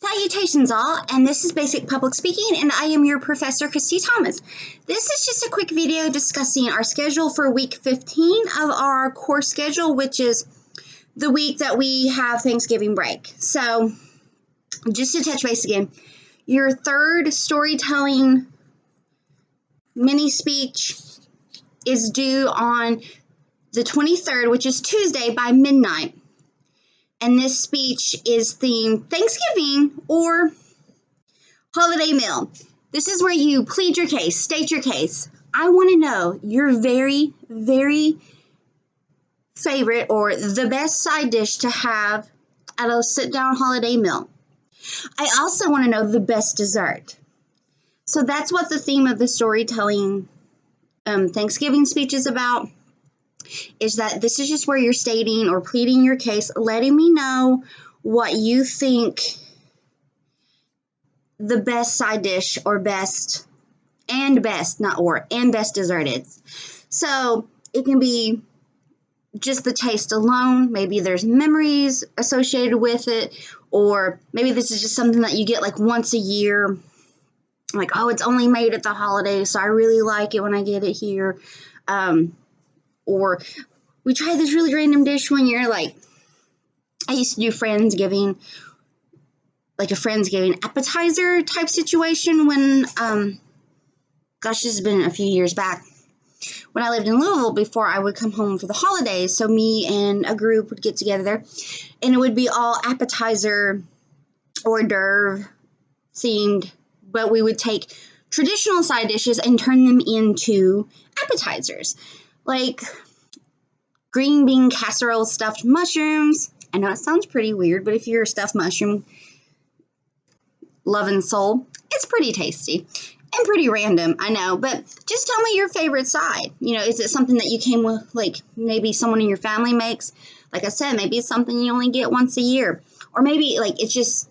Salutations all, and this is Basic Public Speaking, and I am your Professor Christy Thomas. This is just a quick video discussing our schedule for week 15 of our course schedule, which is the week that we have Thanksgiving break. So, just to touch base again, your third storytelling mini speech is due on the 23rd, which is Tuesday by midnight. And this speech is themed Thanksgiving or holiday meal. This is where you plead your case, state your case. I want to know your very, very favorite or the best side dish to have at a sit-down holiday meal. I also want to know the best dessert. So that's what the theme of the storytelling Thanksgiving speech is about. Is that this is just where you're stating or pleading your case, letting me know what you think the best side dish or best dessert is. So it can be just the taste alone. Maybe there's memories associated with it, or maybe this is just something that you get like once a year. Like, oh, it's only made at the holidays, so I really like it when I get it here. Or we tried this really random dish one year, like I used to do Friendsgiving, like a Friendsgiving appetizer type situation when, this has been a few years back, when I lived in Louisville before I would come home for the holidays. So me and a group would get together there, and it would be all appetizer, hors d'oeuvre themed, but we would take traditional side dishes and turn them into appetizers. Like green bean casserole stuffed mushrooms. I know it sounds pretty weird, but if you're a stuffed mushroom loving soul, it's pretty tasty and pretty random, I know. But just tell me your favorite side. You know, is it something that you came with, like maybe someone in your family makes? Like I said, maybe it's something you only get once a year. Or maybe like it's just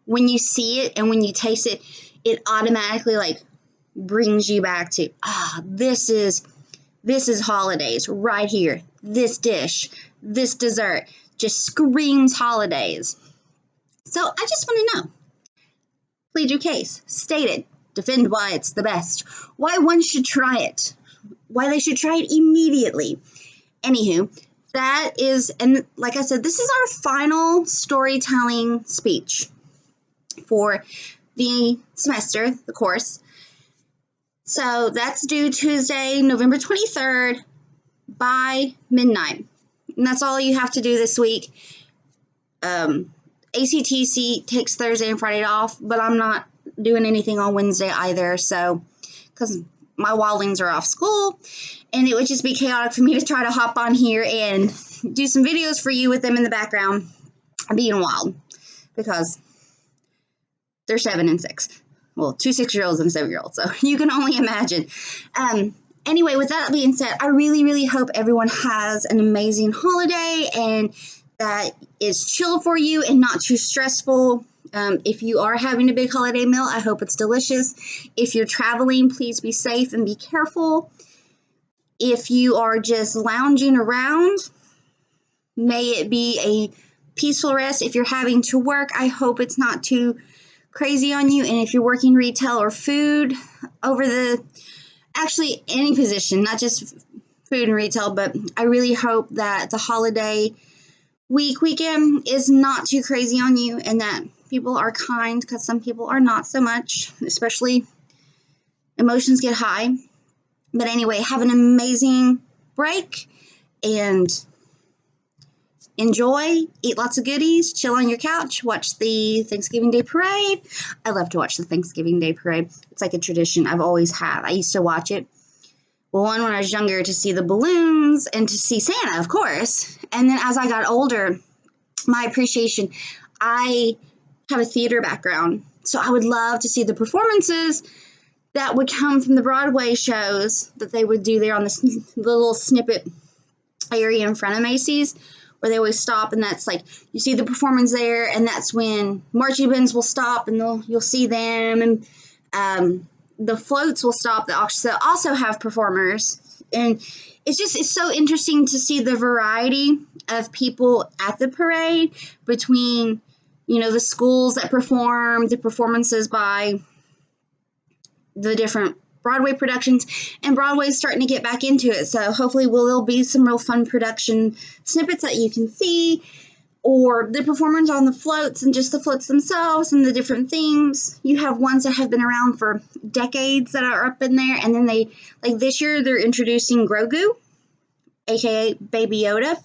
when you see it and when you taste it, it automatically like brings you back to, this is holidays right here. This dish, this dessert just screams holidays. So I just want to know. Plead your case. State it. Defend why it's the best. Why one should try it. Why they should try it immediately. Anywho, that is, and like I said, this is our final storytelling speech for the semester, the course. So that's due Tuesday, November 23rd by midnight. And that's all you have to do this week. ACTC takes Thursday and Friday off, but I'm not doing anything on Wednesday either. So, because my wildlings are off school, and it would just be chaotic for me to try to hop on here and do some videos for you with them in the background being wild, because they're 7 and 6. Well, 2 6-year-olds and a 7-year-old, so you can only imagine. Anyway, with that being said, I really, really hope everyone has an amazing holiday and that is chill for you and not too stressful. If you are having a big holiday meal, I hope it's delicious. If you're traveling, please be safe and be careful. If you are just lounging around, may it be a peaceful rest. If you're having to work, I hope it's not too crazy on you. And if you're working retail or food actually any position, not just food and retail, but I really hope that the holiday weekend is not too crazy on you and that people are kind, because some people are not so much, especially emotions get high. But anyway, have an amazing break and enjoy, eat lots of goodies, chill on your couch, watch the Thanksgiving Day Parade. I love to watch the Thanksgiving Day Parade. It's like a tradition I've always had. I used to watch it. Well, when I was younger, to see the balloons and to see Santa, of course. And then as I got older, my appreciation, I have a theater background, so I would love to see the performances that would come from the Broadway shows that they would do there on the little snippet area in front of Macy's, where they always stop, and that's like, you see the performance there, and that's when marching bands will stop, and you'll see them, and the floats will stop that also have performers, and it's so interesting to see the variety of people at the parade between, the schools that perform, the performances by the different Broadway productions, and Broadway's starting to get back into it. So hopefully there'll be some real fun production snippets that you can see, or the performers on the floats and just the floats themselves and the different themes. You have ones that have been around for decades that are up in there, and then this year they're introducing Grogu, aka Baby Yoda,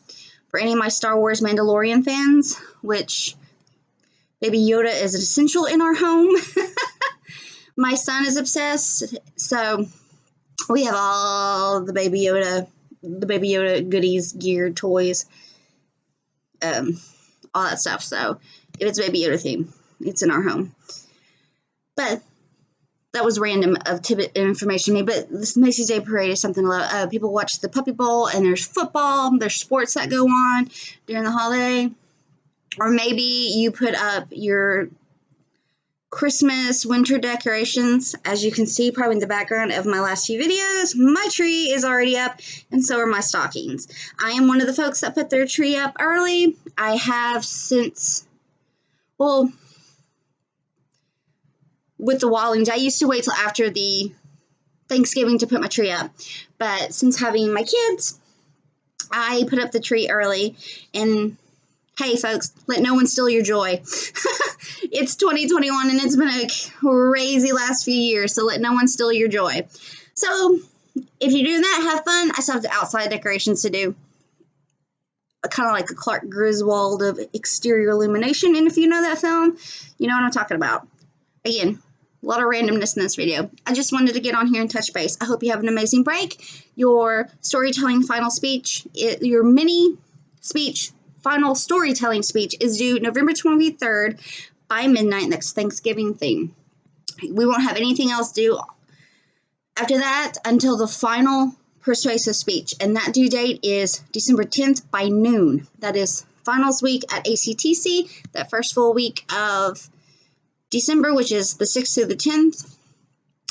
for any of my Star Wars Mandalorian fans, which Baby Yoda is essential in our home. My son is obsessed, so we have all the Baby Yoda goodies, gear, toys, all that stuff. So if it's Baby Yoda theme, it's in our home. But that was random of tidbit information to me. But this Macy's Day Parade is something people watch the Puppy Bowl, and there's football, there's sports that go on during the holiday. Or maybe you put up your Christmas winter decorations. As you can see probably in the background of my last few videos, my tree is already up, and so are my stockings. I am one of the folks that put their tree up early. I have since, with the Wallings, I used to wait till after the Thanksgiving to put my tree up, but since having my kids, I put up the tree early. And hey folks, let no one steal your joy. It's 2021 and it's been a crazy last few years, so let no one steal your joy. So if you're doing that, have fun. I still have the outside decorations to do. Kind of like a Clark Griswold of exterior illumination, and if you know that film, you know what I'm talking about. Again, a lot of randomness in this video. I just wanted to get on here and touch base. I hope you have an amazing break. Your storytelling final speech, your mini speech, final storytelling speech is due November 23rd by midnight. Next Thanksgiving thing. We won't have anything else due after that until the final persuasive speech, and that due date is December 10th by noon. That is finals week at ACTC, that first full week of December, which is the 6th through the 10th,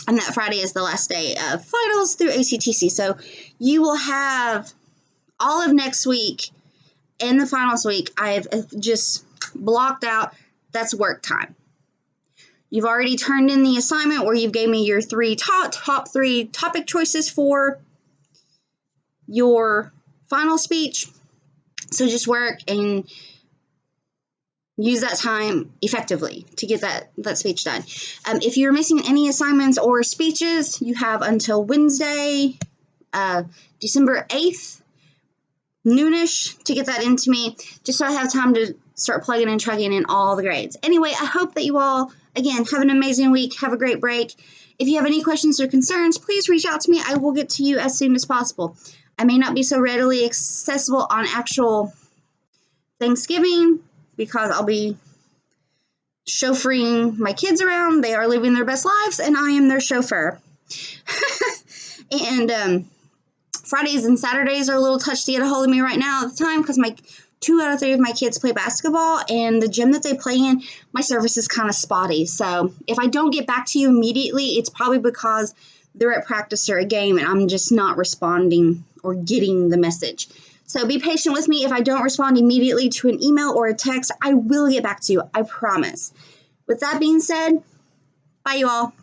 and that Friday is the last day of finals through ACTC. So you will have all of next week and the finals week. I've just blocked out. That's work time. You've already turned in the assignment where you've gave me your top three topic choices for your final speech. So just work and use that time effectively to get that speech done. If you're missing any assignments or speeches, you have until Wednesday, December 8th, noonish, to get that into me, just so I have time to start plugging and chugging in all the grades. Anyway, I hope that you all, again, have an amazing week. Have a great break. If you have any questions or concerns, please reach out to me. I will get to you as soon as possible. I may not be so readily accessible on actual Thanksgiving because I'll be chauffeuring my kids around. They are living their best lives, and I am their chauffeur. And Fridays and Saturdays are a little touchy to get a hold of me right now at the time because 2 out of 3 of my kids play basketball, and the gym that they play in, my service is kind of spotty. So if I don't get back to you immediately, it's probably because they're at practice or a game and I'm just not responding or getting the message. So be patient with me. If I don't respond immediately to an email or a text, I will get back to you. I promise. With that being said, bye you all.